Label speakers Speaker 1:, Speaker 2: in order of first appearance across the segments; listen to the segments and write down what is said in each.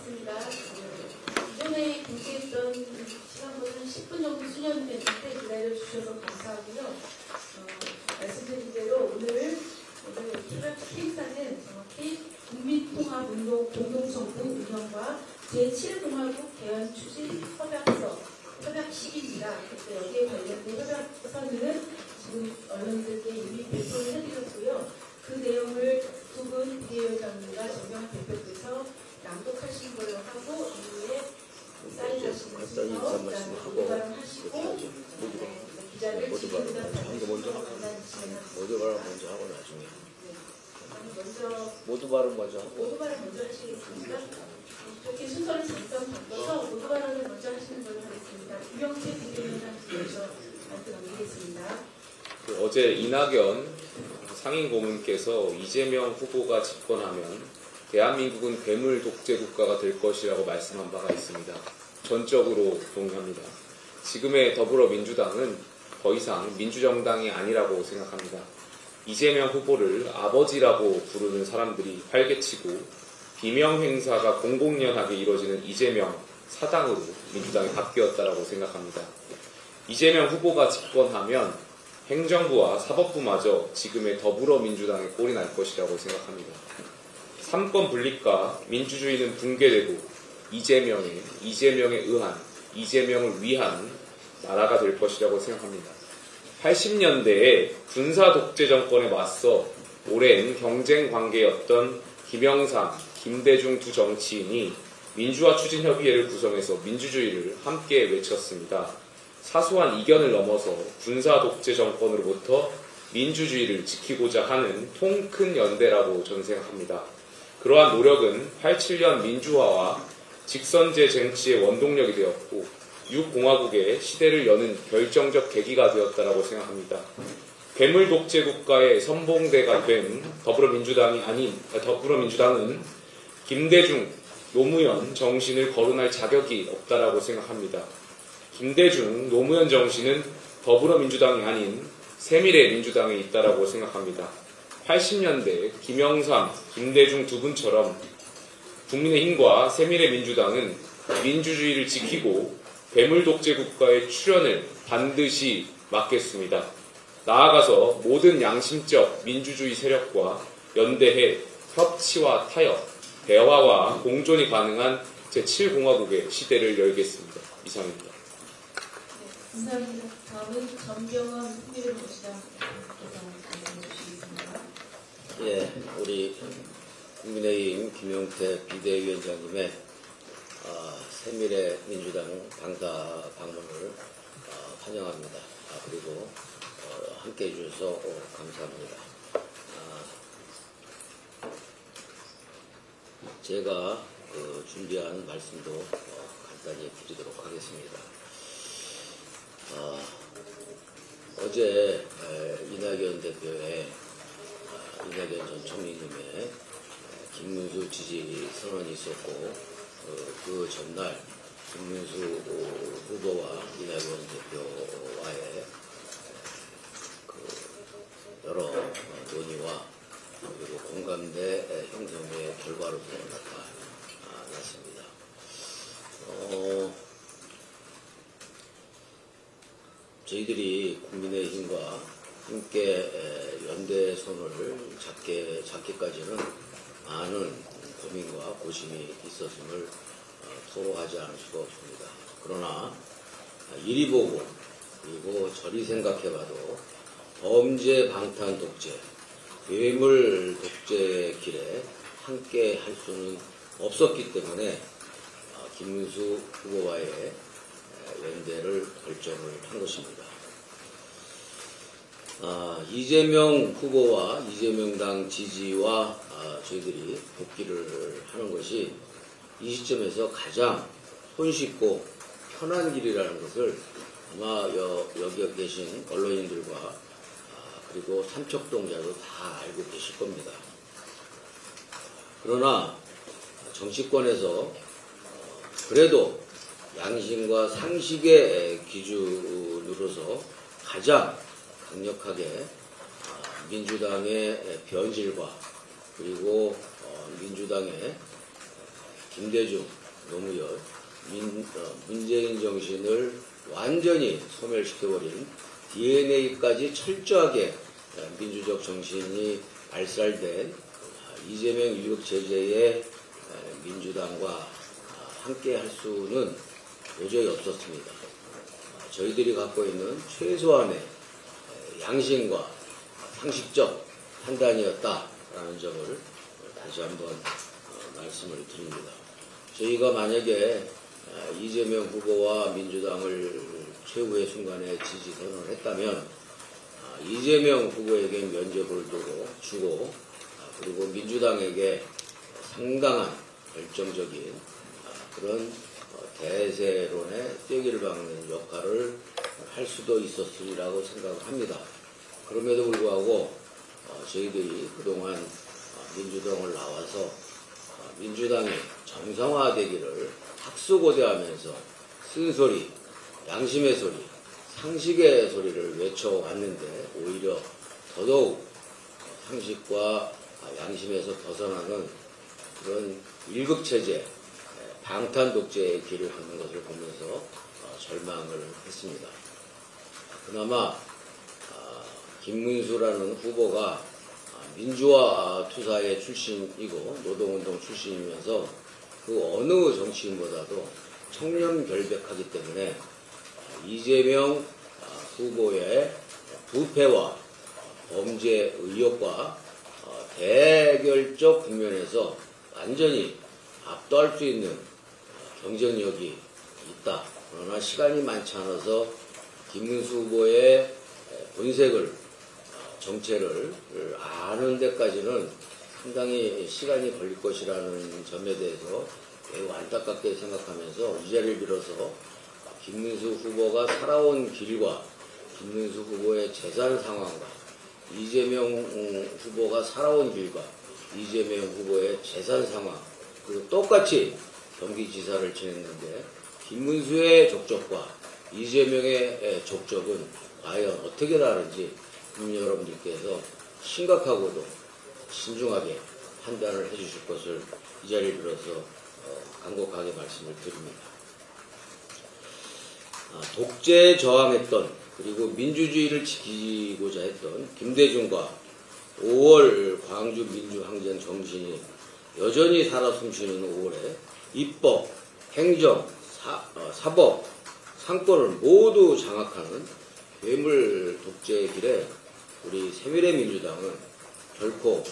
Speaker 1: 맞습니다. 기존에 공지했던 시간보다 한 10분 정도 수년됐는데 기다려주셔서 감사하고요. 말씀드린 대로 오늘 협약 행사는 정확히 국민통합운동 공동정부 운영과 제7공화국 개헌 추진 협약서 협약식입니다. 그래서 여기에 관련된 협약서는 지금 언론들께 이미 배포를 해드렸고요. 그 내용을 두 분 부회장님과 정경 대표께서 낭독하신 걸로 하고 이후에 사인하시는 순서, 그다음에 모두발언하시고 기자를
Speaker 2: 먼저 모두 발언 먼저 하고 나중에 모두 발언 먼저
Speaker 1: 하시겠습니다. 이렇게 순서를 잠깐 바꿔서 모두 발언을 먼저 하시는 걸로 하겠습니다. 유영태 부회장 먼저 말씀 남기겠습니다.
Speaker 3: 어제 이낙연 상임고문께서 이재명 후보가 집권하면 대한민국은 괴물 독재 국가가 될 것이라고 말씀한 바가 있습니다. 전적으로 동의합니다. 지금의 더불어민주당은 더 이상 민주정당이 아니라고 생각합니다. 이재명 후보를 아버지라고 부르는 사람들이 활개치고 비명 행사가 공공연하게 이루어지는 이재명 사당으로 민주당이 바뀌었다고 생각합니다. 이재명 후보가 집권하면 행정부와 사법부마저 지금의 더불어민주당의 꼴이 날 것이라고 생각합니다. 삼권 분립과 민주주의는 붕괴되고 이재명에 의한, 이재명을 위한 나라가 될 것이라고 생각합니다. 80년대에 군사 독재 정권에 맞서 오랜 경쟁 관계였던 김영삼, 김대중 두 정치인이 민주화 추진협의회를 구성해서 민주주의를 함께 외쳤습니다. 사소한 이견을 넘어서 군사 독재 정권으로부터 민주주의를 지키고자 하는 통 큰 연대라고 저는 생각합니다. 그러한 노력은 87년 민주화와 직선제 쟁취의 원동력이 되었고 6공화국의 시대를 여는 결정적 계기가 되었다고 생각합니다. 괴물 독재 국가의 선봉대가 된 더불어민주당은 김대중, 노무현 정신을 거론할 자격이 없다라고 생각합니다. 김대중, 노무현 정신은 더불어민주당이 아닌 새미래민주당에 있다라고 생각합니다. 80년대 김영삼, 김대중 두 분처럼 국민의힘과 새미래민주당은 민주주의를 지키고 괴물독재 국가의 출현을 반드시 막겠습니다. 나아가서 모든 양심적 민주주의 세력과 연대해 협치와 타협, 대화와 공존이 가능한 제7공화국의 시대를 열겠습니다. 이상입니다.
Speaker 1: 감사합니다. 다음은 정경원 새미래민주당 말씀해 주시겠습니다.
Speaker 2: 예, 우리 국민의힘 김용태 비대위원장님의 새미래민주당 당사 방문을 환영합니다. 그리고 함께해 주셔서 감사합니다. 제가 준비한 말씀도 간단히 드리도록 하겠습니다. 어제 이낙연 대표의 이낙연 전 총리님의 김문수 지지 선언이 있었고 그 전날 김문수 후보와 이낙연 대표와의 여러 논의와 그리고 공감대 형성의 결과로서 나타났습니다. 저희들이 국민의힘과 함께 연대선을 잡기까지는 많은 고민과 고심이 있었음을 토로하지 않을 수가 없습니다. 그러나 이리 보고 그리고 저리 생각해봐도 범죄 방탄 독재, 괴물 독재 길에 함께 할 수는 없었기 때문에 김문수 후보와의 연대를 결정을 한 것입니다. 이재명 후보와 이재명당 지지와 저희들이 복귀를 하는 것이 이 시점에서 가장 손쉽고 편한 길이라는 것을 아마 여기 계신 언론인들과 그리고 삼척동자도 다 알고 계실 겁니다. 그러나 정치권에서 그래도 양심과 상식의 기준으로서 가장 강력하게 민주당의 변질과 그리고 민주당의 김대중, 노무현, 문재인 정신을 완전히 소멸시켜버린 DNA까지 철저하게 민주적 정신이 발살된 이재명 일극 체제의 민주당과 함께 할 수는 도저히 없었습니다. 저희들이 갖고 있는 최소한의 양심과 상식적 판단이었다라는 점을 다시 한번 말씀을 드립니다. 저희가 만약에 이재명 후보와 민주당을 최후의 순간에 지지 선언을 했다면 이재명 후보에게 면접을 주고 그리고 민주당에게 상당한 결정적인 그런 대세론의 쐐기를 박는 역할을 할 수도 있었으리라고 생각을 합니다. 그럼에도 불구하고 저희들이 그동안 민주당을 나와서 민주당이 정상화되기를 학수고대하면서 쓴소리, 양심의 소리, 상식의 소리를 외쳐왔는데 오히려 더더욱 상식과 양심에서 벗어나는 그런 일극체제, 방탄독재의 길을 걷는 것을 보면서 절망을 했습니다. 그나마 김문수라는 후보가 민주화 투사의 출신이고 노동운동 출신이면서 그 어느 정치인보다도 청렴결백하기 때문에 이재명 후보의 부패와 범죄 의혹과 대결적 국면에서 완전히 압도할 수 있는 경쟁력이 있다. 그러나 시간이 많지 않아서 김문수 후보의 본색을 정체를 아는 데까지는 상당히 시간이 걸릴 것이라는 점에 대해서 매우 안타깝게 생각하면서 이 자리를 빌어서 김문수 후보가 살아온 길과 김문수 후보의 재산 상황과 이재명 후보가 살아온 길과 이재명 후보의 재산 상황 그리고 똑같이 경기지사를 지냈는데 김문수의 족적과 이재명의 족적은 과연 어떻게 다른지 국민 여러분들께서 심각하고도 신중하게 판단을 해주실 것을 이 자리를 빌어서 간곡하게 말씀을 드립니다. 독재에 저항했던 그리고 민주주의를 지키고자 했던 김대중과 5월 광주 민주항쟁 정신이 여전히 살아 숨쉬는 5월에 입법, 행정, 사법, 상권을 모두 장악하는 괴물 독재의 길에 우리 새미래민주당은 결코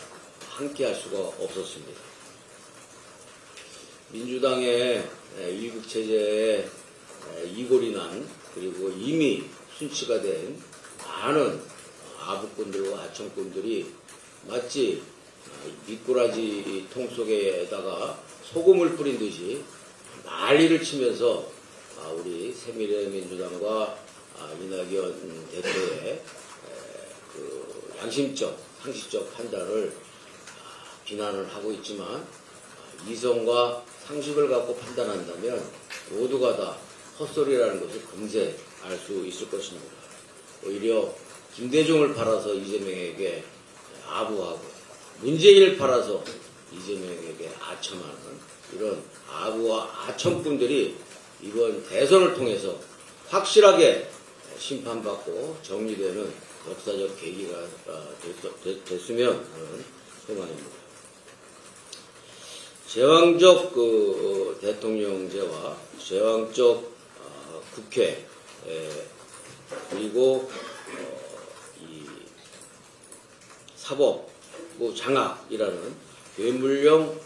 Speaker 2: 함께할 수가 없었습니다. 민주당의 일극체제에 이골이 난 그리고 이미 순치가 된 많은 아부꾼들과 하청꾼들이 마치 미꾸라지 통 속에다가 소금을 뿌린 듯이 난리를 치면서 우리 새미래민주당과 이낙연 대표의 그 양심적, 상식적 판단을 비난을 하고 있지만 이성과 상식을 갖고 판단한다면 모두가 다 헛소리라는 것을 금세 알 수 있을 것입니다. 오히려 김대중을 팔아서 이재명에게 아부하고 문재인을 팔아서 이재명에게 아첨하는 이런 아부와 아첨꾼들이 이번 대선을 통해서 확실하게 심판받고 정리되는 역사적 계기가 됐으면 하는 소망입니다. 제왕적 대통령제와 제왕적 국회 그리고 이 사법부 장악이라는 괴물형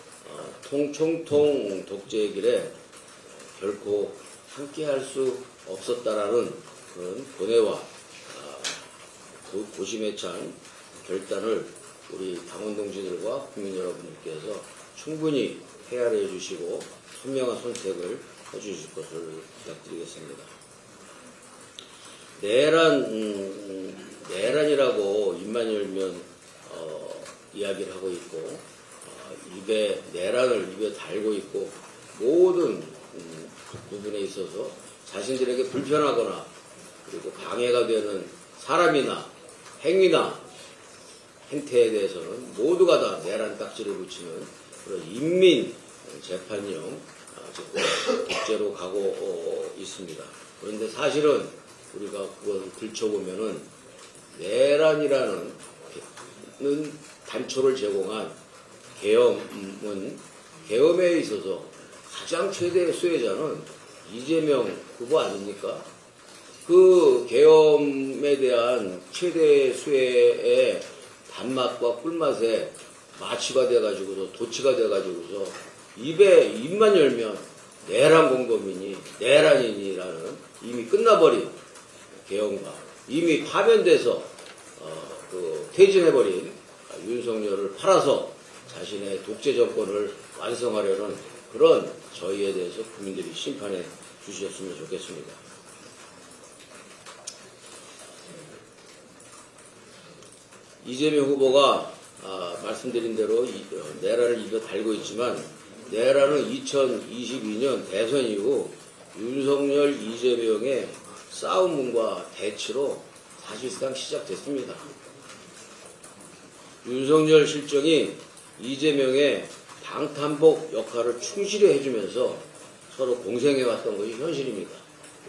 Speaker 2: 총통 독재의 길에 결코 함께할 수 없었다라는 그런 고뇌와 그 고심에 찬 결단을 우리 당원 동지들과 국민 여러분들께서 충분히 헤아려 주시고 현명한 선택을 해주실 것을 부탁드리겠습니다. 내란이라고 입만 열면 이야기를 하고 있고 내란을 입에 달고 있고 모든 부분에 있어서 자신들에게 불편하거나 그리고 방해가 되는 사람이나 행위나 행태에 대해서는 모두가 다 내란 딱지를 붙이는 그런 인민 재판형 독재로 가고 있습니다. 그런데 사실은 우리가 그걸 들춰보면은 내란이라는 단초를 제공한 계엄은 계엄에 있어서 가장 최대의 수혜자는 이재명 후보 아닙니까? 그 계엄에 대한 최대의 수혜의 단맛과 꿀맛에 마취가 돼가지고서 도취가 돼가지고서 입만 열면 내란 공범이니 내란인이라는 이미 끝나버린 계엄과 이미 파면돼서 퇴진해버린 윤석열을 팔아서 자신의 독재 정권을 완성하려는 그런 저희에 대해서 국민들이 심판해 주셨으면 좋겠습니다. 이재명 후보가 말씀드린 대로 내란을 입에 달고 있지만 내란은 2022년 대선 이후 윤석열, 이재명의 싸움과 대치로 사실상 시작됐습니다. 윤석열 실정이 이재명의 방탄복 역할을 충실히 해주면서 서로 공생해왔던 것이 현실입니다.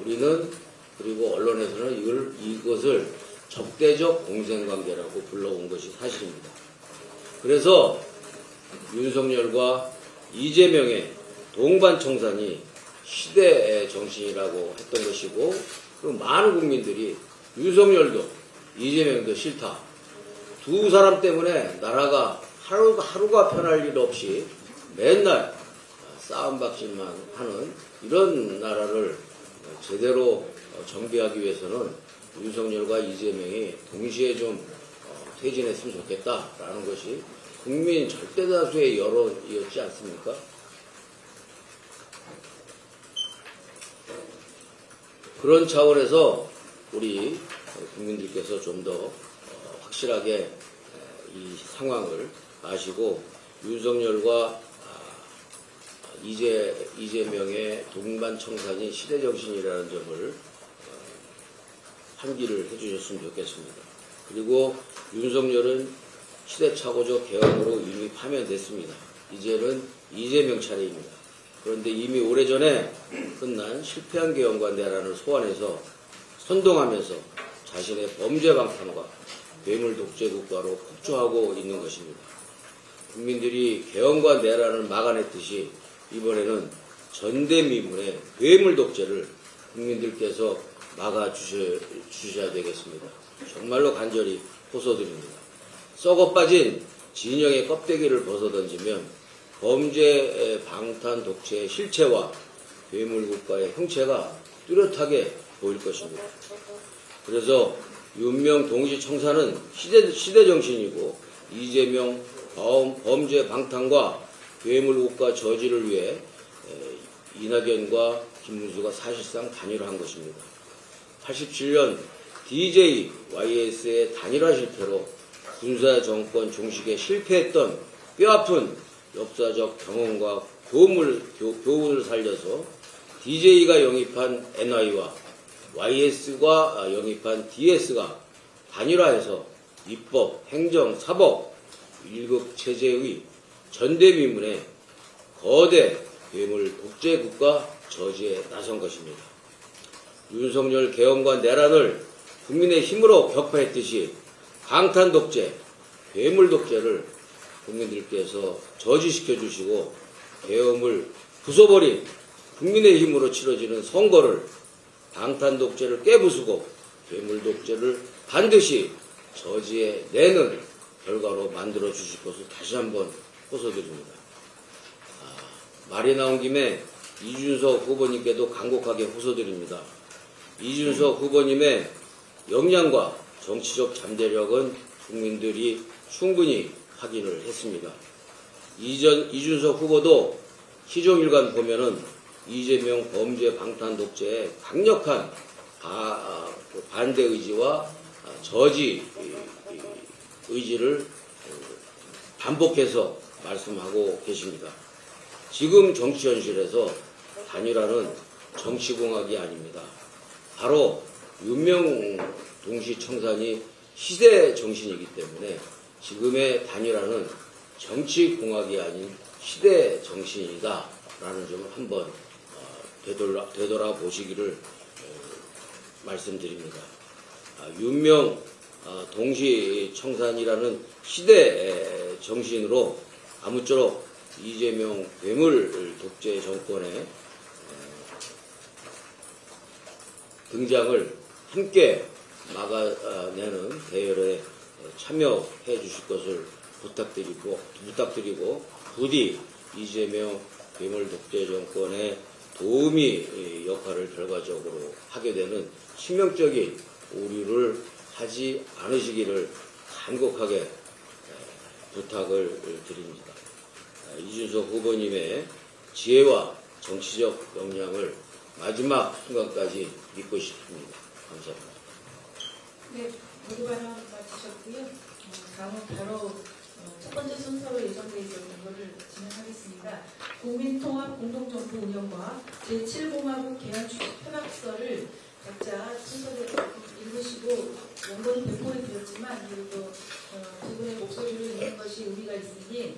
Speaker 2: 우리는 그리고 언론에서는 이것을 적대적 공생관계라고 불러온 것이 사실입니다. 그래서 윤석열과 이재명의 동반청산이 시대의 정신이라고 했던 것이고 그리고 많은 국민들이 윤석열도 이재명도 싫다. 두 사람 때문에 나라가 하루가 편할 일 없이 맨날 싸움박질만 하는 이런 나라를 제대로 정비하기 위해서는 윤석열과 이재명이 동시에 좀 퇴진했으면 좋겠다라는 것이 국민 절대다수의 여론이었지 않습니까? 그런 차원에서 우리 국민들께서 좀 더 확실하게 이 상황을 아시고 윤석열과 이재명의 동반청산이 시대정신이라는 점을 환기를 해주셨으면 좋겠습니다. 그리고 윤석열은 시대착오적 개헌으로 이미 파면됐습니다. 이제는 이재명 차례입니다. 그런데 이미 오래전에 끝난 실패한 개헌과 내란을 소환해서 선동하면서 자신의 범죄 방탄과 괴물 독재 국가로 폭주하고 있는 것입니다. 국민들이 개헌과 내란을 막아냈듯이 이번에는 전대미문의 괴물 독재를 국민들께서 막아주셔야 되겠습니다. 정말로 간절히 호소드립니다. 썩어빠진 진영의 껍데기를 벗어던지면 범죄 방탄 독재의 실체와 괴물국가의 형체가 뚜렷하게 보일 것입니다. 그래서 윤명 동시청산은 시대정신이고 이재명 범죄 방탄과 괴물국가 저지를 위해 이낙연과 김문수가 사실상 단일화한 것입니다. 87년 DJ, YS의 단일화 실패로 군사정권 종식에 실패했던 뼈아픈 역사적 경험과 교훈을 살려서 DJ가 영입한 NI와 YS가 영입한 DS가 단일화해서 입법, 행정, 사법, 1급 체제의 전대미문의 거대 괴물 독재국가 저지에 나선 것입니다. 윤석열 개헌과 내란을 국민의 힘으로 격파했듯이 방탄 독재, 괴물 독재를 국민들께서 저지시켜 주시고 계엄을 부숴버린 국민의 힘으로 치러지는 선거를 방탄 독재를 깨부수고 괴물 독재를 반드시 저지해내는 결과로 만들어 주실 것을 다시 한번 호소드립니다. 말이 나온 김에 이준석 후보님께도 간곡하게 호소드립니다. 이준석 후보님의 역량과 정치적 잠재력은 국민들이 충분히 확인을 했습니다. 이준석 후보도 시종일관 보면은 이재명 범죄 방탄 독재의 강력한 반대 의지와 저지 의지를 반복해서 말씀하고 계십니다. 지금 정치 현실에서 단일화는 정치공학이 아닙니다. 바로 윤명 동시청산이 시대 정신이기 때문에 지금의 단일화는 정치공학이 아닌 시대 정신이다라는 점을 한번 되돌아보시기를 말씀드립니다. 윤명 동시청산이라는 시대 정신으로 아무쪼록 이재명 괴물 독재 정권의 등장을 함께 막아내는 대열에 참여해 주실 것을 부탁드리고 부디 이재명 괴물 독재 정권의 도우미 역할을 결과적으로 하게 되는 치명적인 오류를 하지 않으시기를 간곡하게 부탁을 드립니다. 이준석 후보님의 지혜와 정치적 역량을 마지막 순간까지 믿고 싶습니다. 감사합니다.
Speaker 1: 네, 모두 발언 마치셨고요. 다음은 바로 첫 번째 순서로 예정되어 있었던 것을 진행하겠습니다. 국민통합공동정부 운영과 제7공화국 개헌 협약서를 각자 순서대로 읽으시고 원고는 배포를 드렸지만 그래도 두 분의 목소리를 읽는 것이 의미가 있으니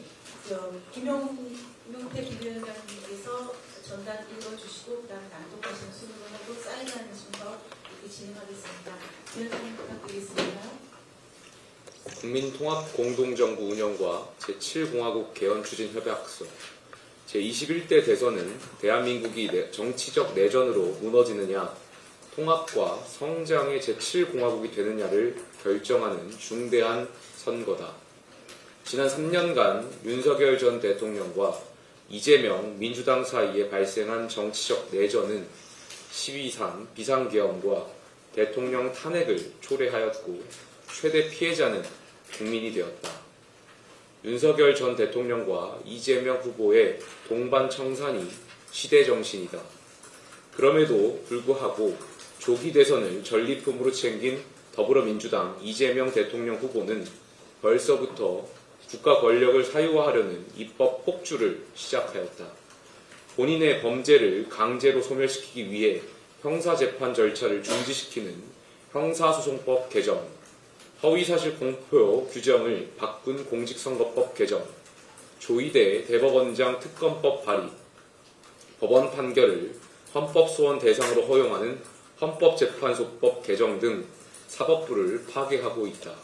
Speaker 1: 김용태 비대위원장님께서 전단 읽어주시고 그다음 낭독하시는 순으로 하고 사인하는 순서 이렇게 진행하겠습니다. 위원장님 부탁드리겠습니다.
Speaker 3: 국민통합공동정부 운영과 제7공화국 개헌추진협약서 제21대 대선은 대한민국이 정치적 내전으로 무너지느냐 통합과 성장의 제7공화국이 되느냐를 결정하는 중대한 선거다. 지난 3년간 윤석열 전 대통령과 이재명 민주당 사이에 발생한 정치적 내전은 12.3 비상계엄과 대통령 탄핵을 초래하였고 최대 피해자는 국민이 되었다. 윤석열 전 대통령과 이재명 후보의 동반 청산이 시대 정신이다. 그럼에도 불구하고 조기 대선을 전리품으로 챙긴 더불어민주당 이재명 대통령 후보는 벌써부터 국가 권력을 사유화하려는 입법 폭주를 시작하였다. 본인의 범죄를 강제로 소멸시키기 위해 형사재판 절차를 중지시키는 형사소송법 개정, 허위사실 공표 규정을 바꾼 공직선거법 개정, 조희대 대법원장 특검법 발의, 법원 판결을 헌법소원 대상으로 허용하는 헌법재판소법 개정 등 사법부를 파괴하고 있다.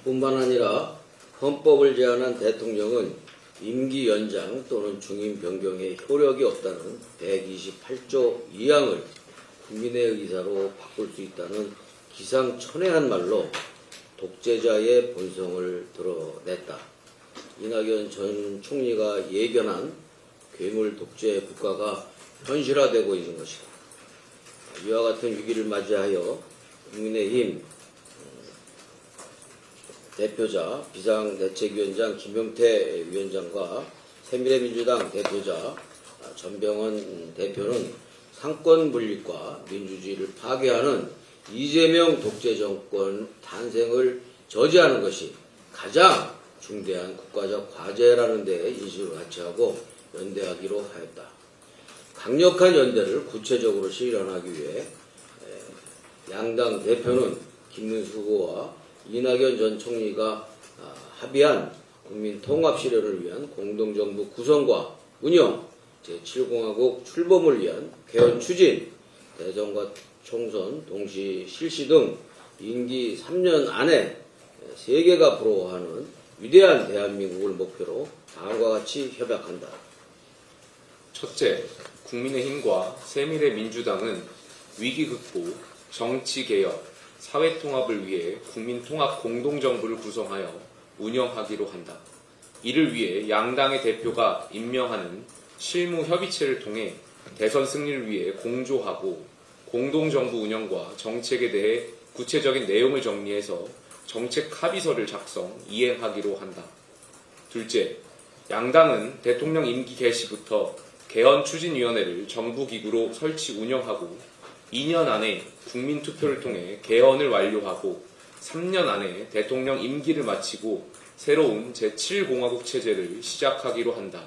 Speaker 2: 뿐만 아니라 헌법을 제안한 대통령은 임기 연장 또는 중임 변경에 효력이 없다는 128조 2항을 국민의 의사로 바꿀 수 있다는 기상천외한 말로 독재자의 본성을 드러냈다. 이낙연 전 총리가 예견한 괴물 독재 국가가 현실화되고 있는 것이다. 이와 같은 위기를 맞이하여 국민의힘 대표자 비상대책위원장 김용태 위원장과 새미래민주당 대표자 전병헌 대표는 상권 분립과 민주주의를 파괴하는 이재명 독재 정권 탄생을 저지하는 것이 가장 중대한 국가적 과제라는 데 인식을 같이 하고 연대하기로 하였다. 강력한 연대를 구체적으로 실현하기 위해 양당 대표는 김문수 후보와 이낙연 전 총리가 합의한 국민통합 실현을 위한 공동정부 구성과 운영, 제7공화국 출범을 위한 개헌 추진, 대선과 총선 동시 실시 등 임기 3년 안에 세계가 부러워하는 위대한 대한민국을 목표로 다음과 같이 협약한다.
Speaker 3: 첫째, 국민의힘과 새미래민주당은 위기 극복, 정치 개혁, 사회통합을 위해 국민통합 공동정부를 구성하여 운영하기로 한다. 이를 위해 양당의 대표가 임명하는 실무협의체를 통해 대선 승리를 위해 공조하고 공동정부 운영과 정책에 대해 구체적인 내용을 정리해서 정책 합의서를 작성, 이행하기로 한다. 둘째, 양당은 대통령 임기 개시부터 개헌추진위원회를 정부기구로 설치 운영하고 2년 안에 국민투표를 통해 개헌을 완료하고 3년 안에 대통령 임기를 마치고 새로운 제7공화국 체제를 시작하기로 한다.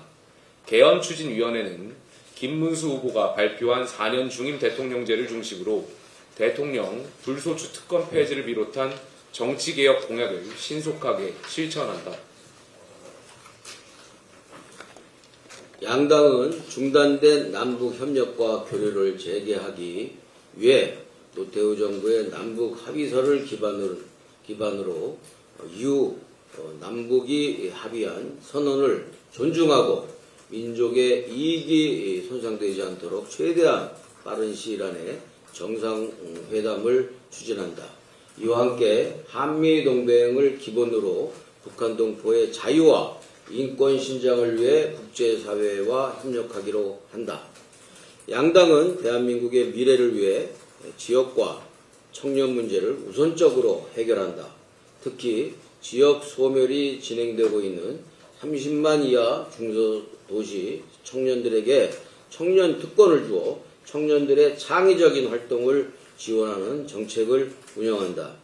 Speaker 3: 개헌추진위원회는 김문수 후보가 발표한 4년 중임 대통령제를 중심으로 대통령 불소추 특권 폐지를 비롯한 정치개혁 공약을 신속하게 실천한다.
Speaker 2: 양당은 중단된 남북 협력과 교류를 재개하기 위해 노태우 정부의 남북 합의서를 기반으로 이후 남북이 합의한 선언을 존중하고 민족의 이익이 손상되지 않도록 최대한 빠른 시일 안에 정상회담을 추진한다. 이와 함께 한미동맹을 기본으로 북한 동포의 자유와 인권 신장을 위해 국제사회와 협력하기로 한다. 양당은 대한민국의 미래를 위해 지역과 청년 문제를 우선적으로 해결한다. 특히 지역 소멸이 진행되고 있는 30만 이하 중소도시 청년들에게 청년 특권을 주어 청년들의 창의적인 활동을 지원하는 정책을 운영한다.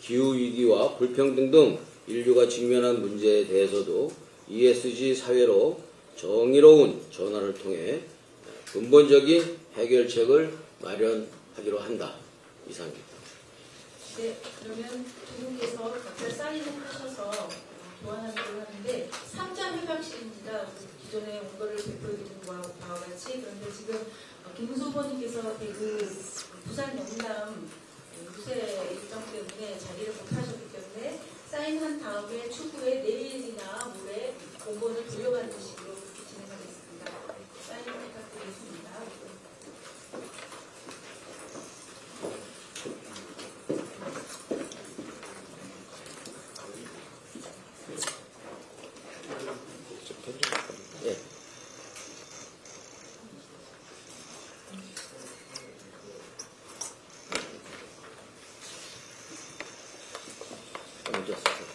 Speaker 2: 기후위기와 불평등 등 인류가 직면한 문제에 대해서도 ESG 사회로 정의로운 전환을 통해 근본적인 해결책을 마련하기로 한다. 이상입니다.
Speaker 1: 네, 그러면 두 분께서 각자 사인을 하셔서 교환하기로 하는데 3자 회방식입니다. 기존에 온 거를 베풀어드린 바와 같이. 그런데 지금 김문수 후보님께서 그 부산 영남 유세 일정 때문에 자리를 못 하셨기 때문에 사인한 다음에 추후에 내일이나 모레 공고를 돌려받는 식으로 그렇게 진행하겠습니다. 사인 부탁드리겠습니다.
Speaker 2: 예. 먼저 쓰세요.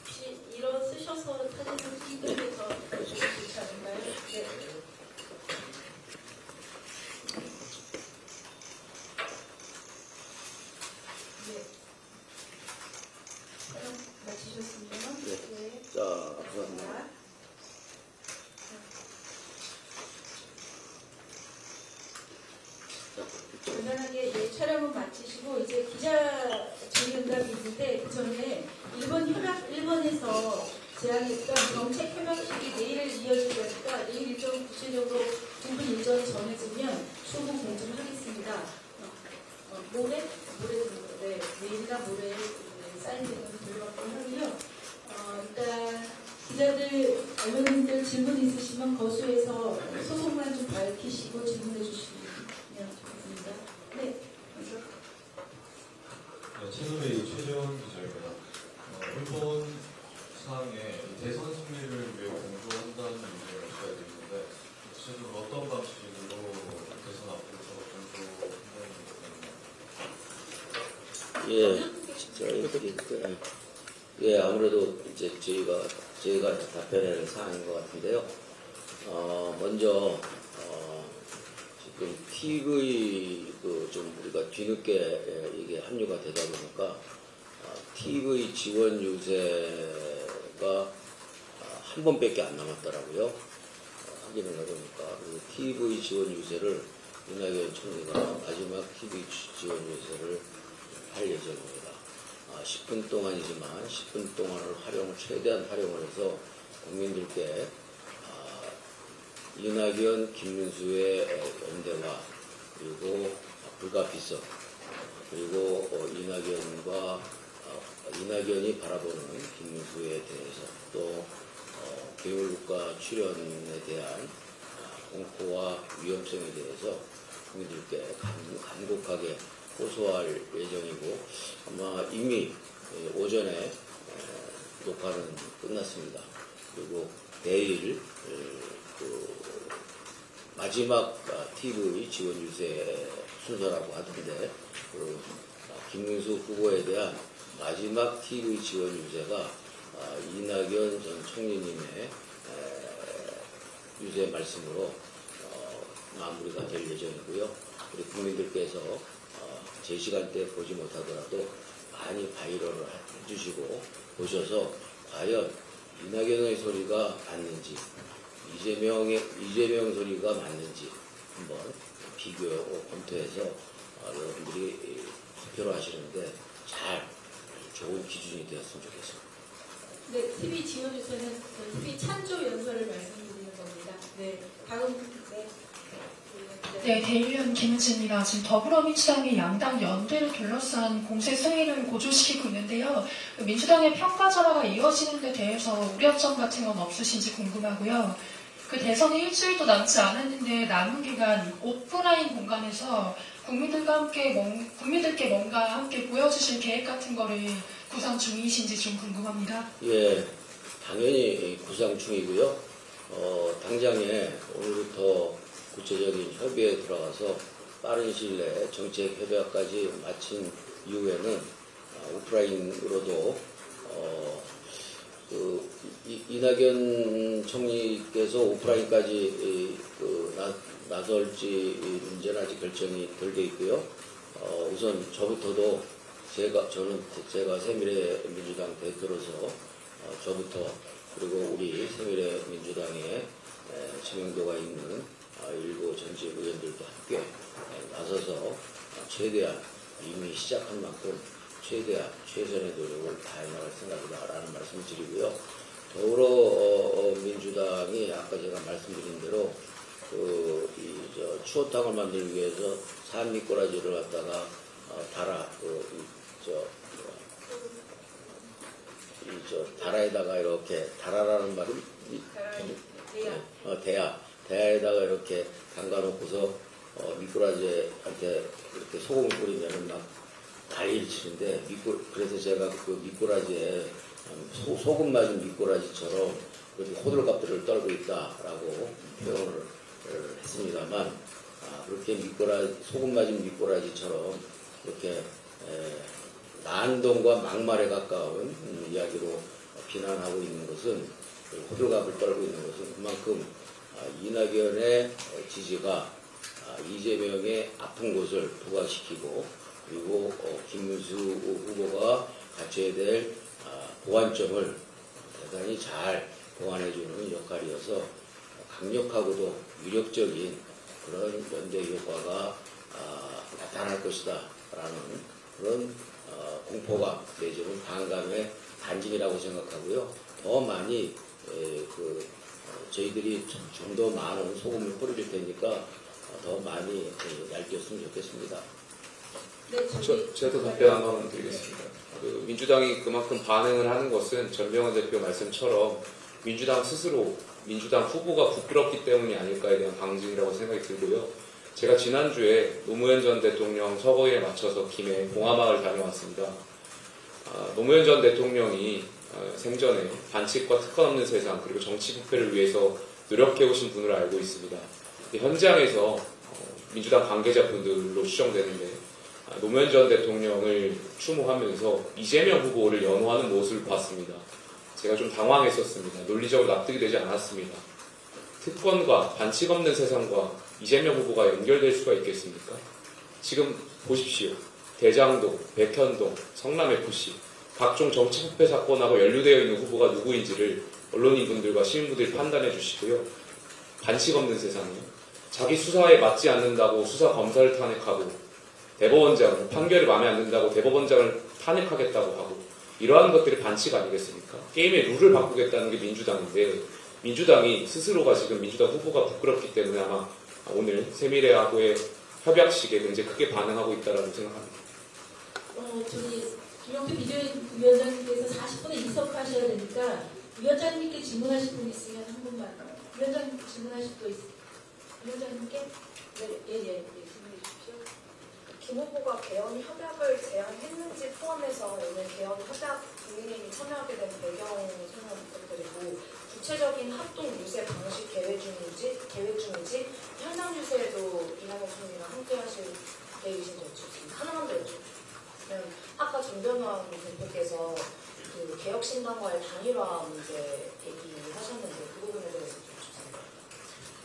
Speaker 1: 혹시 일어서셔서 사진을 찍으면서 좋지 않을까요? 네. 네. 촬영 마치셨습니까?
Speaker 2: 네.
Speaker 1: 네.
Speaker 2: 자, 감사합니다.
Speaker 1: 자. 간단하게 촬영은 마치시고 이제 기자 질의응답이 있는데 그 전에 일본에서 제안했던 정책 협약식이 내일 이어질 거니까 내일 일정 구체적으로 두 분 일정이 정해지면 추후 공지를 하겠습니다. 모레? 네, 내일이나 모레 사인되는 돌려받고 하고요. 일단 기자들, 언론인들 질문 있으시면 거수해서 소속만 좀 밝히시고 질문해 주시면 좋겠습니다. 네, 먼저.
Speaker 4: 채널A 최재원 기자입니다. 일본 상의 대선 승리를 위해 공조한다는 문제가 시작되어 있는데 구체적으로 어떤 방식으로 대선 앞에서 공조한다는
Speaker 2: 예, 예, 아무래도 이제 저희가 답변하는 사항인 것 같은데요. 먼저 지금 TV 좀 우리가 뒤늦게 이게 합류가 되다 보니까 TV 지원 유세가 한 번밖에 안 남았더라고요. 확인을 해보니까 그 TV 지원 유세를 이낙연 총리가 마지막 TV 지원 유세를 할 예정입니다. 10분 동안이지만 10분 동안을 최대한 활용을 해서 국민들께 이낙연, 김문수의 연대와 그리고 불가피성 그리고 이낙연이 바라보는 김문수에 대해서 또 개울국가 출연에 대한 공포와 위험성에 대해서 국민들께 간곡하게 호소할 예정이고 아마 이미 오전에 녹화는 끝났습니다. 그리고 내일 마지막 TV 지원 유세 순서라고 하던데 김문수 후보에 대한 마지막 TV 지원 유세가 이낙연 전 총리님의 유세 말씀으로 마무리가 될 예정이고요. 우리 국민들께서 제 시간대에 보지 못하더라도 많이 바이럴을 해주시고 보셔서 과연 이낙연의 소리가 맞는지 이재명 소리가 맞는지 한번 비교 검토해서 여러분들이 투표를 하시는데 잘 좋은 기준이 되었으면 좋겠습니다.
Speaker 1: 네, TV 지원주소는 TV 찬조 연설을 말씀드리는 겁니다. 네, 다음
Speaker 5: 네, 대의원 김은지입니다. 지금 더불어민주당이 양당 연대를 둘러싼 공세 승리를 고조시키고 있는데요. 민주당의 평가절하가 이어지는 데 대해서 우려점 같은 건 없으신지 궁금하고요. 그 대선이 일주일도 남지 않았는데 남은 기간 오프라인 공간에서 국민들께 뭔가 함께 보여주실 계획 같은 거를 구상 중이신지 좀 궁금합니다.
Speaker 2: 예, 당연히 구상 중이고요. 당장에 오늘부터 구체적인 협의에 들어가서 빠른 시일 내에 정책 협약까지 마친 이후에는 오프라인으로도 이낙연 총리께서 오프라인까지 나설지 문제는 아직 결정이 덜 돼 있고요. 우선 저부터도 제가 새미래민주당 대표로서 저부터 그리고 우리 새미래민주당에知名도가 있는 일부 전직 의원들도 함께 나서서 최대한 이미 시작한 만큼 최대한 최선의 노력을 다해 나갈 생각이다라는 말씀을 드리고요. 더불어민주당이 아까 제가 말씀드린 대로 추어탕을 만들기 위해서 산미꾸라지를 갖다가 다라에다가 이렇게 다라라는 말은 대야에다가 이렇게 담가놓고서 미꾸라지한테 이렇게 소금을 뿌리면은 막 난리를 치는데 그래서 제가 그 미꾸라지에 소금 맞은 미꾸라지처럼 그렇게 호들갑들을 떨고 있다라고 표현을 했습니다만 그렇게 소금 맞은 미꾸라지처럼 그렇게 난동과 막말에 가까운 이야기로 비난하고 있는 것은 호들갑을 떨고 있는 것은 그만큼 이낙연의 지지가 이재명의 아픈 곳을 부각시키고 그리고 김문수 후보가 갖춰야 될 보완점을 대단히 잘 보완해주는 역할이어서 강력하고도 유력적인 그런 연대 효과가 나타날 것이다 라는 그런 공포감 내지는 반감의 반증이라고 생각하고요. 더 많이 저희들이 좀 더 많은 소금을 뿌려줄 테니까 더 많이 날뛰었으면 좋겠습니다.
Speaker 1: 네,
Speaker 3: 제가 답변 한번 드리겠습니다. 민주당이 그만큼 반응을 하는 것은 전명환 대표 말씀처럼 민주당 스스로 민주당 후보가 부끄럽기 때문이 아닐까에 대한 방증이라고 생각이 들고요. 제가 지난주에 노무현 전 대통령 서거에 맞춰서 김해 봉하마을 다녀왔습니다. 노무현 전 대통령이 생전에 반칙과 특권 없는 세상 그리고 정치 부패를 위해서 노력해오신 분으로 알고 있습니다. 현장에서 민주당 관계자분들로 추정되는데 노무현 전 대통령을 추모하면서 이재명 후보를 연호하는 모습을 봤습니다. 제가 좀 당황했었습니다. 논리적으로 납득이 되지 않았습니다. 특권과 반칙 없는 세상과 이재명 후보가 연결될 수가 있겠습니까? 지금 보십시오. 대장동, 백현동, 성남FC 각종 정치 부패 사건하고 연루되어 있는 후보가 누구인지를 언론인분들과 시민분들이 판단해 주시고요. 반칙 없는 세상이요. 자기 수사에 맞지 않는다고 수사 검사를 탄핵하고 대법원장을 판결이 마음에 안 든다고 대법원장을 탄핵하겠다고 하고 이러한 것들이 반칙 아니겠습니까? 게임의 룰을 바꾸겠다는 게 민주당인데 민주당이 스스로가 지금 민주당 후보가 부끄럽기 때문에 아마 오늘 새미래하고의 협약식에 굉장히 크게 반응하고 있다고 생각합니다.
Speaker 1: 김영표 비대위원장님께서 40분에 이석하셔야 되니까 위원장님께 질문하실 분 있으면 한 분만. 위원장님 질문하실 분 있으면 위원장님께 예, 질문해 주십시오.
Speaker 6: 김 후보가 개헌 협약을 제안했는지 포함해서 오늘 개헌 협약 국민의힘이 참여하게 된 배경 설명 부탁드리고 구체적인 합동 유세 방식 계획 중인지 현장 유세에도 이낙연 총리랑 함께 하실 계획이신지 여쭙습니다. 하나만 더 여쭙습니다. 아까 정변환 대표께서 그 개혁신당과의 단일화 문제 얘기하셨는데 그 부분에 대해서 여쭙습니다.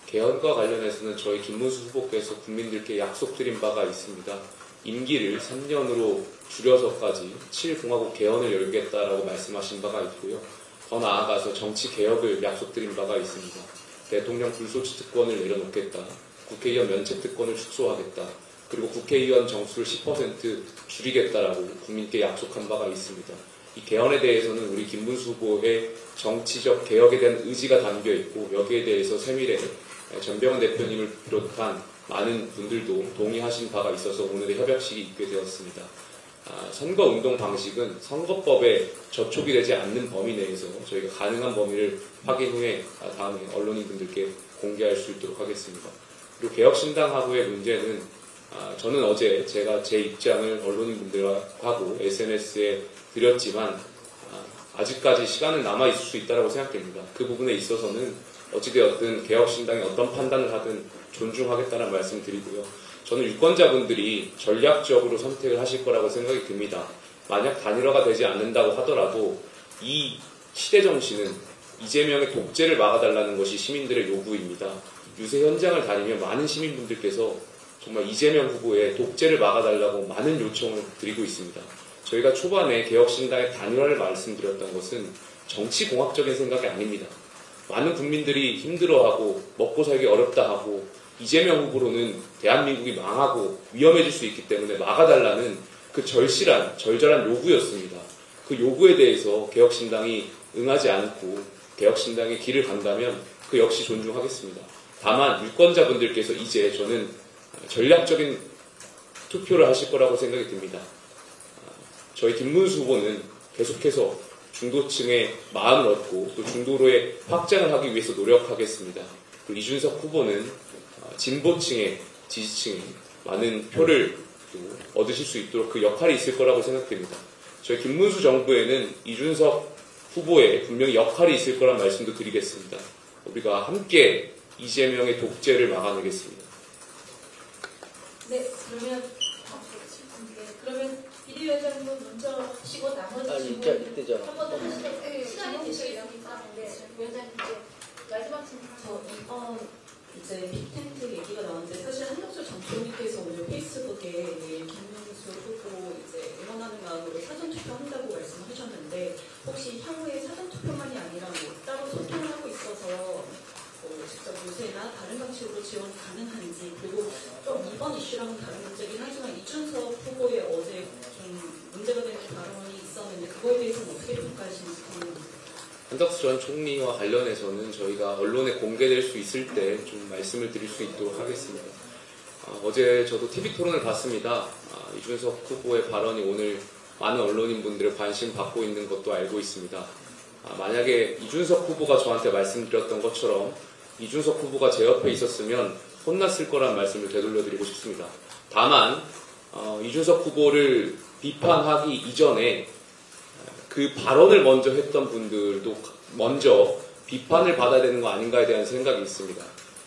Speaker 3: 개헌과 관련해서는 저희 김문수 후보께서 국민들께 약속드린 바가 있습니다. 임기를 3년으로 줄여서까지 7공화국 개헌을 열겠다라고 말씀하신 바가 있고요. 더 나아가서 정치 개혁을 약속드린 바가 있습니다. 대통령 불소추 특권을 내려놓겠다. 국회의원 면책 특권을 축소하겠다. 그리고 국회의원 정수를 10% 줄이겠다라고 국민께 약속한 바가 있습니다. 이 개헌에 대해서는 우리 김문수 후보의 정치적 개혁에 대한 의지가 담겨 있고 여기에 대해서 세밀에 전병헌 대표님을 비롯한 많은 분들도 동의하신 바가 있어서 오늘의 협약식이 있게 되었습니다. 선거운동 방식은 선거법에 저촉이 되지 않는 범위 내에서 저희가 가능한 범위를 확인 후에 다음에 언론인분들께 공개할 수 있도록 하겠습니다. 그리고 개혁신당하고의 문제는 저는 어제 제가 제 입장을 언론인분들하고 SNS에 드렸지만 아직까지 시간은 남아있을 수 있다고 생각됩니다. 그 부분에 있어서는 어찌되었든 개혁신당이 어떤 판단을 하든 존중하겠다는 말씀을 드리고요. 저는 유권자분들이 전략적으로 선택을 하실 거라고 생각이 듭니다. 만약 단일화가 되지 않는다고 하더라도 이 시대 정신은 이재명의 독재를 막아달라는 것이 시민들의 요구입니다. 유세 현장을 다니면 많은 시민분들께서 정말 이재명 후보의 독재를 막아달라고 많은 요청을 드리고 있습니다. 저희가 초반에 개혁신당의 단일화를 말씀드렸던 것은 정치공학적인 생각이 아닙니다. 많은 국민들이 힘들어하고 먹고 살기 어렵다 하고 이재명 후보로는 대한민국이 망하고 위험해질 수 있기 때문에 막아달라는 그 절절한 요구였습니다. 그 요구에 대해서 개혁신당이 응하지 않고 개혁신당의 길을 간다면 그 역시 존중하겠습니다. 다만 유권자분들께서 이제 저는 전략적인 투표를 하실 거라고 생각이 듭니다. 저희 김문수 후보는 계속해서 중도층의 마음을 얻고 또 중도로의 확장을 하기 위해서 노력하겠습니다. 그리고 이준석 후보는 진보층의 지지층이 많은 표를 또 얻으실 수 있도록 그 역할이 있을 거라고 생각됩니다. 저희 김문수 정부에는 이준석 후보에 분명히 역할이 있을 거란 말씀도 드리겠습니다. 우리가 함께 이재명의 독재를 막아내겠습니다.
Speaker 1: 네, 그러면 비대위원장님 먼저 하시고 나머지 질문 한번 더 하시죠. 시간이 되시겠습니까?
Speaker 6: 네, 위원장님 이제 말씀하신
Speaker 1: 이번 이제 빅텐트 얘기가 나왔는데 사실 한덕수 전 총리께서 오늘 페이스북에 김문수 후보 이제 응원하는 마음으로 사전투표 한다고 말씀하셨는데 혹시 향후에 사전투표만이 아니라 뭐 따로 소통하고 있어서 직접 유세나 다른 방식으로 지원 가능한지 그리고 좀 이번 이슈랑은 다른 문제긴 하지만 이준석 후보의 어제 좀 문제가 되는 발언이 있었는데 그거에 대해서는 어떻게 평가하시는지 궁금합니다.
Speaker 3: 한덕수 전 총리와 관련해서는 저희가 언론에 공개될 수 있을 때 좀 말씀을 드릴 수 있도록 하겠습니다. 어제 저도 TV 토론을 봤습니다. 이준석 후보의 발언이 오늘 많은 언론인분들의 관심 받고 있는 것도 알고 있습니다. 만약에 이준석 후보가 저한테 말씀드렸던 것처럼 이준석 후보가 제 옆에 있었으면 혼났을 거란 말씀을 되돌려드리고 싶습니다. 다만 이준석 후보를 비판하기 이전에 그 발언을 먼저 했던 분들도 먼저 비판을 받아야 되는 거 아닌가에 대한 생각이 있습니다.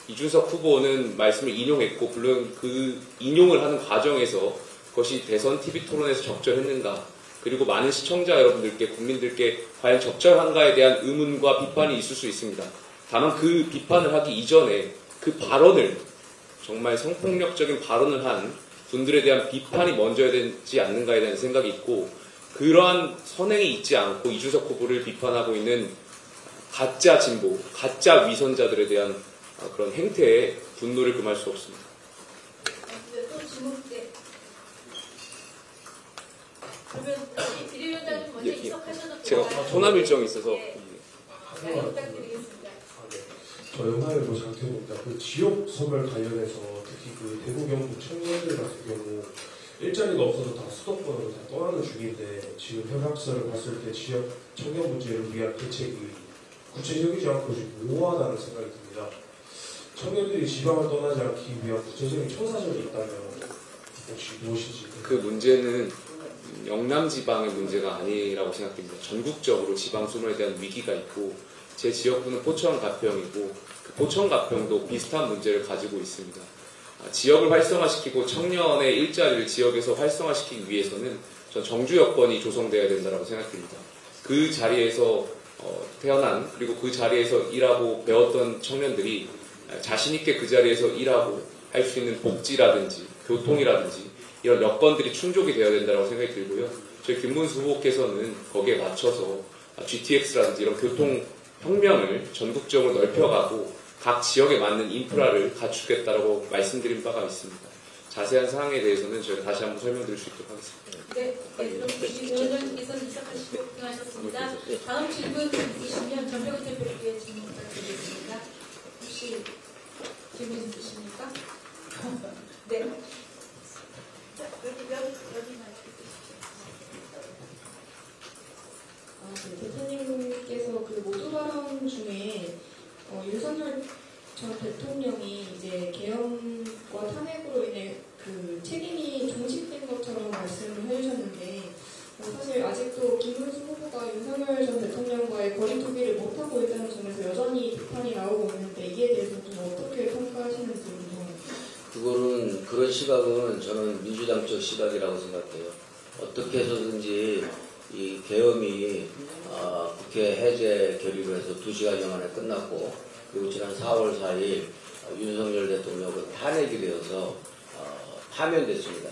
Speaker 3: 이준석 후보는 말씀을 인용했고 물론 그 인용을 하는 과정에서 그것이 대선 TV 토론에서 적절했는가 그리고 많은 시청자 여러분들께 국민들께 과연 적절한가에 대한 의문과 비판이 있을 수 있습니다. 다만 그 비판을 하기 이전에 그 발언을 정말 성폭력적인 발언을 한 분들에 대한 비판이 먼저 해야 되지 않는가에 대한 생각이 있고 그러한 선행이 있지 않고 이준석 후보를 비판하고 있는 가짜 진보, 가짜 위선자들에 대한 그런 행태에 분노를 금할 수 없습니다.
Speaker 1: 또 질문 때 그러면 비대위원장님 먼저 이석하셔도
Speaker 3: 제가 호남 일정이 있어서
Speaker 1: 잘 부탁드리겠습니다.
Speaker 7: 저 영상을 생각해봅니다. 그 지역 소멸 관련해서 특히 그 대구 경북 청년들 같은 경우 일자리가 없어서 다 수도권으로 다 떠나는 중인데 지금 협약서를 봤을 때 지역 청년 문제를 위한 대책이 구체적이지 않고 좀 모호하다는 생각이 듭니다. 청년들이 지방을 떠나지 않기 위한 구체적인 청사전이 있다면 혹시 무엇인지?
Speaker 3: 그 문제는 영남 지방의 문제가 아니라고 생각됩니다. 전국적으로 지방 소멸에 대한 위기가 있고 제 지역구는 포천 가평이고 그 포천 가평도 비슷한 문제를 가지고 있습니다. 지역을 활성화시키고 청년의 일자리를 지역에서 활성화시키기 위해서는 전 정주 여건이 조성돼야 된다고 생각됩니다. 그 자리에서 태어난 그리고 그 자리에서 일하고 배웠던 청년들이 자신 있게 그 자리에서 일하고 할 수 있는 복지라든지 교통이라든지 이런 여건들이 충족이 되어야 된다고 생각이 들고요. 저희 김문수 후보께서는 거기에 맞춰서 GTX라든지 이런 교통혁명을 전국적으로 넓혀가고 각 지역에 맞는 인프라를 갖추겠다고 말씀드린 바가 있습니다. 자세한 사항에 대해서는 저희가 다시 한번 설명드릴 수 있도록 하겠습니다.
Speaker 1: 네, 그럼 위원장님께서 시작하시고 하셨습니다. 다음 질문 있으시면 전병훈 대표께 질문 부탁드리겠습니다. 혹시 질문 있으십니까? 네. 자, 여기만
Speaker 8: 대표님께서 그 모두 발언 중에 윤석열 전 대통령이 이제 계엄과 탄핵으로 인해 그 책임이 종식된 것처럼 말씀을 해주셨는데 사실 아직도 김문수 후보가 윤석열 전 대통령과의 거리두기를 못하고 있다는 점에서 여전히 비판이 나오고 있는데 이에 대해서 좀 어떻게 평가하시는지 궁금합니다.
Speaker 2: 그거는 그런 시각은 저는 민주당적 시각이라고 생각해요. 어떻게 해서든지 이 계엄이 국회 해제 결의로 해서 2시간여 만에 끝났고 그리고 지난 4월 4일 윤석열 대통령은 탄핵이 되어서 파면됐습니다.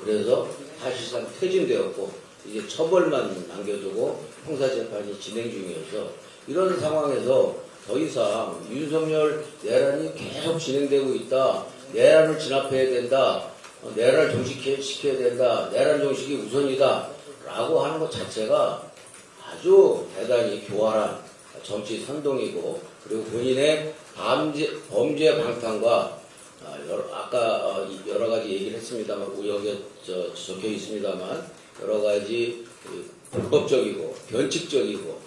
Speaker 2: 그래서 사실상 퇴진되었고 이제 처벌만 남겨두고 형사재판이 진행 중이어서 이런 상황에서 더 이상 윤석열 내란이 계속 진행되고 있다. 내란을 진압해야 된다. 내란을 종식시켜야 된다. 내란 종식이 우선이다. 라고 하는 것 자체가 아주 대단히 교활한 정치 선동이고 그리고 본인의 범죄 방탄과 아까 여러 가지 얘기를 했습니다만 여기에 적혀 있습니다만 여러 가지 불법적이고 변칙적이고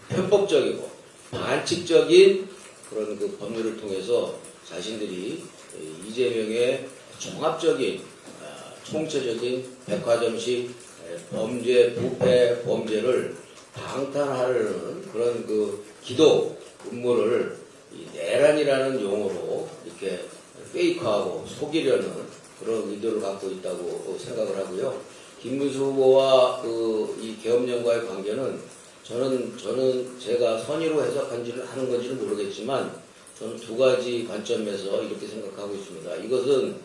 Speaker 2: 편법적이고 반칙적인 그런 그 법률을 통해서 자신들이 이재명의 종합적인 총체적인 백화점식 범죄, 부패 범죄를 방탄하려는 그런 그 기도 음모를 내란이라는 용어로 이렇게 페이크하고 속이려는 그런 의도를 갖고 있다고 생각을 하고요. 김문수 후보와 이 계엄령과의 관계는 저는 제가 선의로 하는 건지는 모르겠지만 저는 두 가지 관점에서 이렇게 생각하고 있습니다. 이것은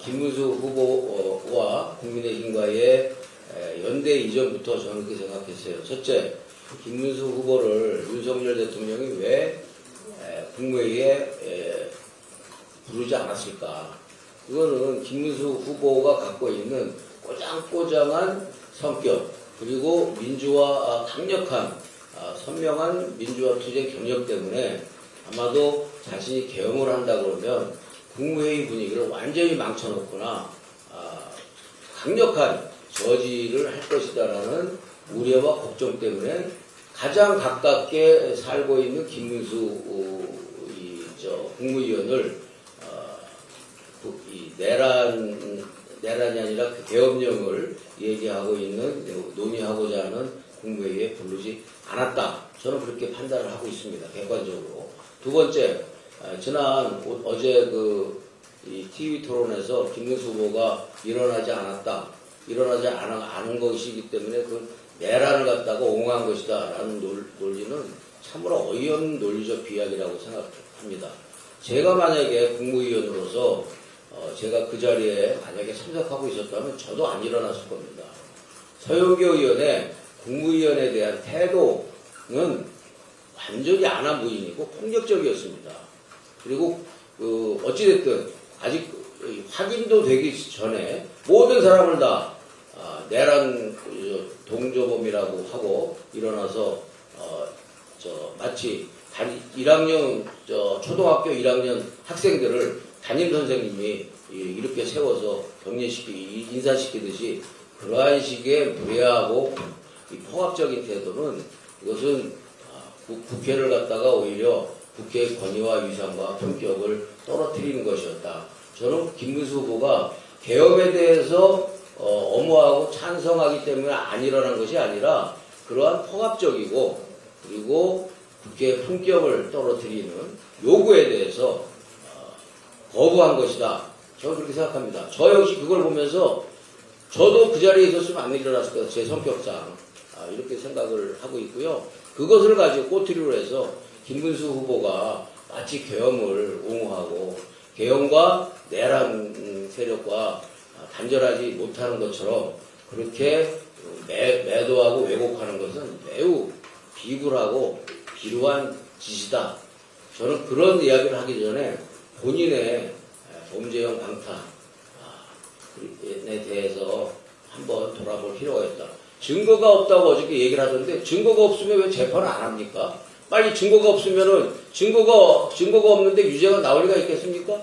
Speaker 2: 김문수 후보와 국민의힘과의 연대 이전부터 저는 그렇게 생각했어요. 첫째, 김문수 후보를 윤석열 대통령이 왜 국무회의에 부르지 않았을까? 그거는 김문수 후보가 갖고 있는 꼬장꼬장한 성격 그리고 강력한 선명한 민주화 투쟁 경력 때문에 아마도 자신이 계엄을 한다 그러면 국무회의 분위기를 완전히 망쳐놓거나 강력한 저지를 할 것이다라는 우려와 걱정 때문에 가장 가깝게 살고 있는 김문수 국무위원을 이 내란이 아니라 그 계엄령을 얘기하고 있는 논의하고자 하는 국무회의에 부르지 않았다. 저는 그렇게 판단을 하고 있습니다. 객관적으로. 두 번째, 어제 이 TV 토론에서 김문수 후보가 일어나지 않은 것이기 때문에 그 내란을 갖다가 옹호한 것이다 라는 논리는 참으로 어이없는 논리적 비약이라고 생각합니다. 제가 만약에 국무위원으로서 제가 그 자리에 만약에 참석하고 있었다면 저도 안 일어났을 겁니다. 서영교 의원의 국무위원에 대한 태도는 완전히 안하무인이고 폭력적이었습니다. 그리고 어찌됐든 아직 확인도 되기 전에 모든 사람을 다 내란 동조범이라고 하고 일어나서 마치 1학년 초등학교 1학년 학생들을 담임 선생님이 이렇게 세워서 인사시키듯이 그러한 식의 무례하고 폭압적인 태도는 이것은 국회를 갖다가 오히려 국회의 권위와 위상과 품격을 떨어뜨리는 것이었다. 저는 김문수 후보가 계엄에 대해서 엄호하고 찬성하기 때문에 안 일어난 것이 아니라 그러한 폭압적이고 그리고 국회의 품격을 떨어뜨리는 요구에 대해서 거부한 것이다. 저는 그렇게 생각합니다. 저 역시 그걸 보면서 저도 그 자리에 있었으면 안 일어났을 거다. 제 성격상 이렇게 생각을 하고 있고요. 그것을 가지고 꼬투리로 해서 김문수 후보가 마치 계엄을 옹호하고 계엄과 내란 세력과 단절하지 못하는 것처럼 그렇게 매도하고 왜곡하는 것은 매우 비굴하고 비루한 짓이다. 저는 그런 이야기를 하기 전에 본인의 범죄형 방탄에 대해서 한번 돌아볼 필요가 있다. 증거가 없다고 어저께 얘기를 하던데 증거가 없으면 왜 재판을 안 합니까? 빨리 증거가 없으면은 증거가 없는데 유죄가 나올 리가 있겠습니까?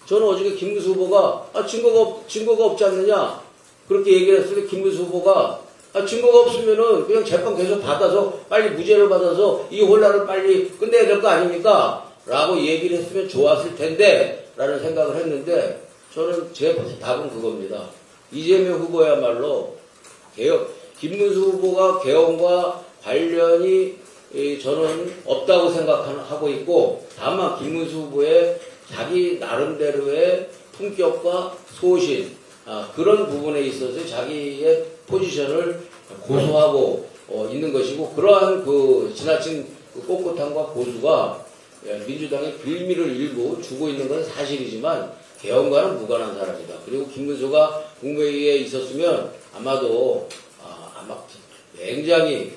Speaker 2: 저는 어저께 김문수 후보가 증거가 없지 않느냐 그렇게 얘기를 했을 때 김문수 후보가 증거가 없으면은 그냥 재판 계속 받아서 빨리 무죄를 받아서 이 혼란을 빨리 끝내야 될 거 아닙니까? 라고 얘기를 했으면 좋았을 텐데 라는 생각을 했는데 저는 제 답은 그겁니다. 이재명 후보야말로 김문수 후보가 개헌과 관련이 저는 없다고 생각하고 있고 다만 김문수 후보의 자기 나름대로의 품격과 소신 그런 부분에 있어서 자기의 포지션을 고수하고 있는 것이고 그러한 그 지나친 그 꼿꼿함과 고수가 민주당의 빌미를 일부 주고 있는 건 사실이지만 개헌과는 무관한 사람이다. 그리고 김문수가 국무회의에 있었으면 아마도 아마 굉장히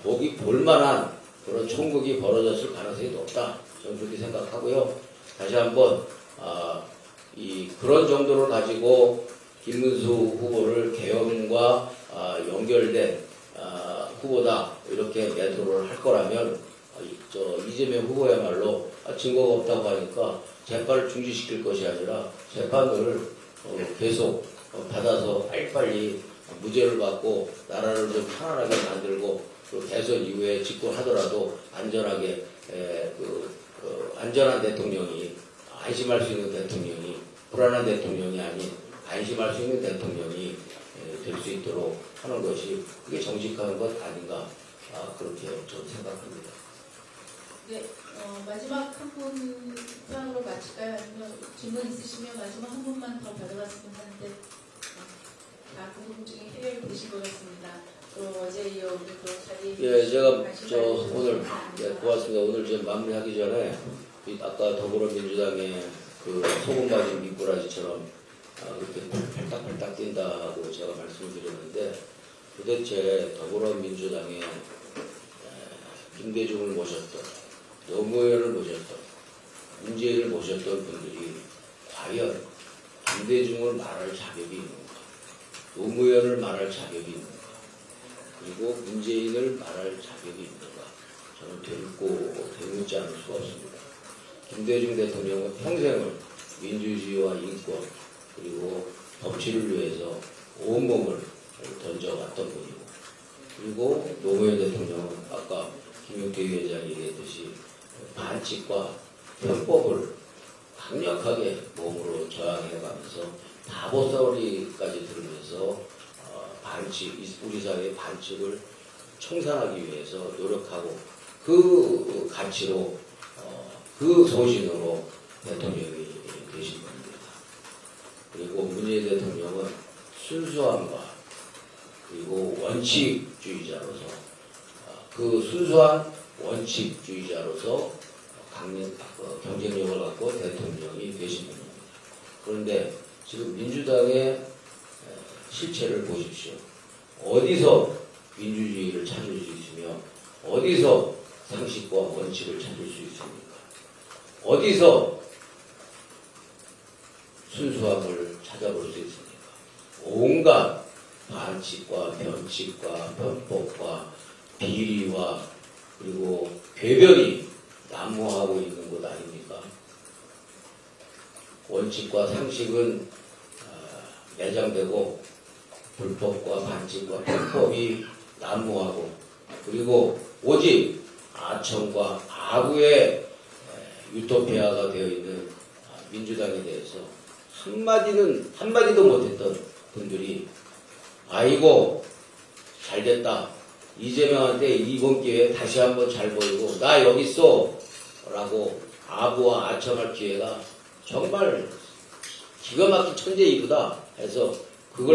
Speaker 2: 보기 볼만한 그런 총극이 벌어졌을 가능성이 높다. 저는 그렇게 생각하고요. 다시 한번 그런 정도를 가지고 김문수 후보를 개헌과 연결된 후보다 이렇게 매도를 할 거라면 이재명 후보야말로 증거가 없다고 하니까 재판을 중지시킬 것이 아니라 재판을 계속 받아서 빨리빨리 무죄를 받고 나라를 좀 편안하게 만들고 또 대선 이후에 집권하더라도 안전하게 안전한 대통령이 안심할 수 있는 대통령이 불안한 대통령이 아닌 안심할 수 있는 대통령이 될 수 있도록 하는 것이 그게 정직한 것 아닌가 그렇게 저는 생각합니다.
Speaker 1: 네, 마지막 한 분 사항으로 마칠까요? 아니면 질문 있으시면 마지막 한 분만 더 받아봤으면 하는데 다 궁금증이 해결되신 것 같습니다. 어제 이어 우리 또 자리
Speaker 2: 제가 오늘 고맙습니다. 오늘 좀 마무리하기 전에 아까 더불어민주당의 그 소금 맞은 미꾸라지처럼 이렇게 팔딱팔딱 뛴다고 제가 말씀을 드렸는데 도대체 더불어민주당의 김대중을 모셨던 노무현을 모셨던 문재인을 모셨던 분들이 과연 김대중을 말할 자격이 있는가 노무현을 말할 자격이 있는가 그리고 문재인을 말할 자격이 있는가 저는 되묻지 않을 수가 없습니다. 김대중 대통령은 평생을 민주주의와 인권 그리고 법치를 위해서 온몸을 던져왔던 분이고 그리고 노무현 대통령은 아까 김용태 위원장이 얘기했듯이 반칙과 편법을 강력하게 몸으로 저항해가면서 다보싸우리까지 들으면서 우리 사회의 반칙을 청산하기 위해서 노력하고 그 가치로 그 소신으로 대통령이 되신 분입니다. 그리고 문재인 대통령은 순수함과 그리고 원칙주의자로서 그 순수한 원칙주의자로서 경쟁력을 갖고 대통령이 되신 분입니다. 그런데 지금 민주당의 실체를 보십시오. 어디서 민주주의를 찾을 수 있으며 어디서 상식과 원칙을 찾을 수 있습니까? 어디서 순수함을 찾아볼 수 있습니까? 온갖 반칙과 변칙과 편법과 비리와 그리고 괴변이 난무하고 있는 것 아닙니까? 원칙과 상식은 매장되고 불법과 반칙과 편법이 난무하고 그리고 오직 아청과 아구의 유토피아가 되어 있는 민주당에 대해서 한마디도 못했던 분들이 아이고 잘됐다 이재명한테 이번 기회에 다시 한번 잘 보이고 나 여기 있어 라고 아부와 아청할 기회가 정말 기가 막힌 천재이구다 해서 그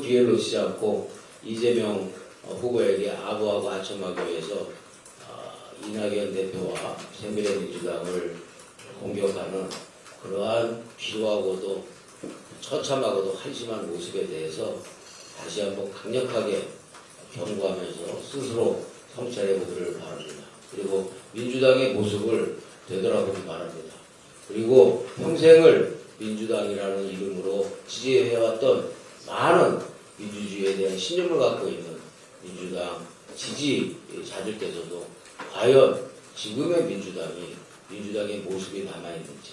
Speaker 2: 기회를 놓치지 않고 이재명 후보에게 아부하고 아청하기 위해서 이낙연 대표와 새미래민주당을 공격하는 그러한 비루하고도 처참하고도 한심한 모습에 대해서 다시 한번 강력하게 경고하면서 스스로 성찰해 보기를 바랍니다. 그리고 민주당의 모습을 되돌아보기 바랍니다. 그리고 평생을 민주당이라는 이름으로 지지해왔던 많은 민주주의에 대한 신념을 갖고 있는 민주당 지지자들께서도 과연 지금의 민주당의 모습이 남아있는지,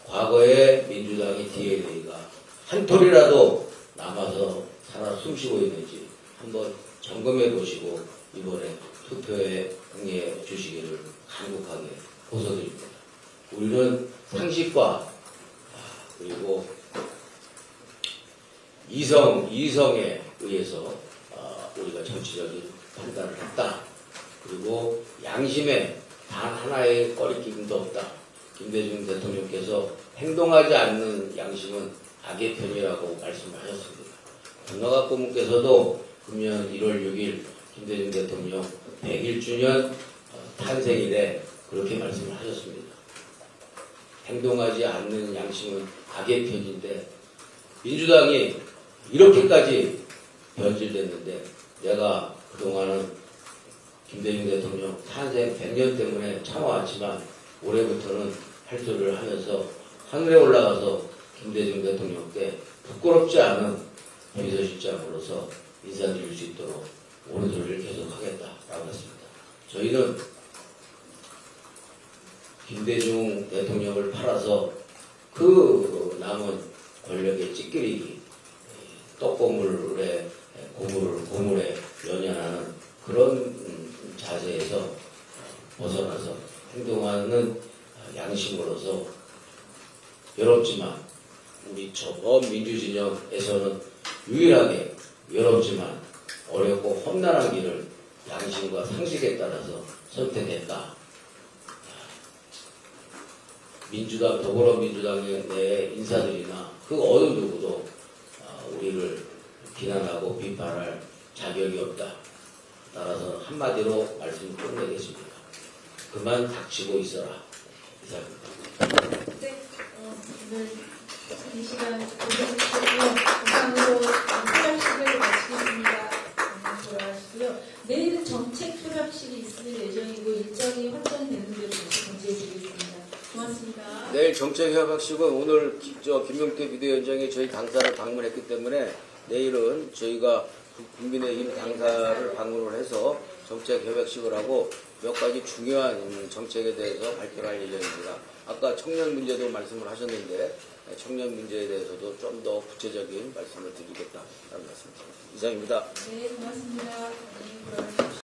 Speaker 2: 과거의 민주당의 DNA가 한 톨이라도 남아서 살아 숨쉬고 있는지 한번 점검해 보시고 이번에 투표에 응해 주시기를 간곡하게 호소드립니다. 우리는 상식과 그리고 이성에 의해서 우리가 정치적인 판단을 했다. 그리고 양심에 단 하나의 꺼리낌도 없다. 김대중 대통령께서 행동하지 않는 양심은 악의 편이라고 말씀하셨습니다. 정나각 고문께서도 금년 1월 6일 김대중 대통령 101주년 탄생일에 그렇게 말씀을 하셨습니다. 행동하지 않는 양심은 악의 편인데 민주당이 이렇게까지 변질됐는데 내가 그동안은 김대중 대통령 탄생 100년 때문에 참아왔지만 올해부터는 할소를 하면서 하늘에 올라가서 김대중 대통령께 부끄럽지 않은 비서실장으로서 인사드릴 수 있도록 옳은 소리를 계속하겠다라고 했습니다. 저희는 김대중 대통령을 팔아서 그 남은 권력의 찌끄리기, 떡고물에 고물에 연연하는 그런 자세에서 벗어나서 행동하는 양심으로서 외롭지만 우리 저번 민주진영에서는 유일하게 외롭지만 어렵고 험난한 길을 양심과 상식에 따라서 선택했다. 더불어민주당의 내 인사들이나 그 어느 누구도 우리를 비난하고 비판할 자격이 없다. 따라서 한마디로 말씀을 끝내겠습니다. 그만 닥치고 있어라. 이상입니다.
Speaker 1: 네, 오늘 이 시간 고생하셨고요. 이상으로 토론식을 마치겠습니다. 돌아가시고요. 내일은 정책 토론식이 있을 예정이고 일정이 확정되는 대로 다시 공지해드리겠습니다. 고맙습니다.
Speaker 2: 내일 정책협약식은 오늘 김용태 비대위원장이 저희 당사를 방문했기 때문에 내일은 저희가 국민의힘 당사를 방문을 해서 정책협약식을 하고 몇 가지 중요한 정책에 대해서 발표를 할 예정입니다. 아까 청년 문제도 말씀을 하셨는데 청년 문제에 대해서도 좀 더 구체적인 말씀을 드리겠다라는 말씀입니다. 이상입니다.
Speaker 1: 네, 고맙습니다. 안녕히 돌아가십시오.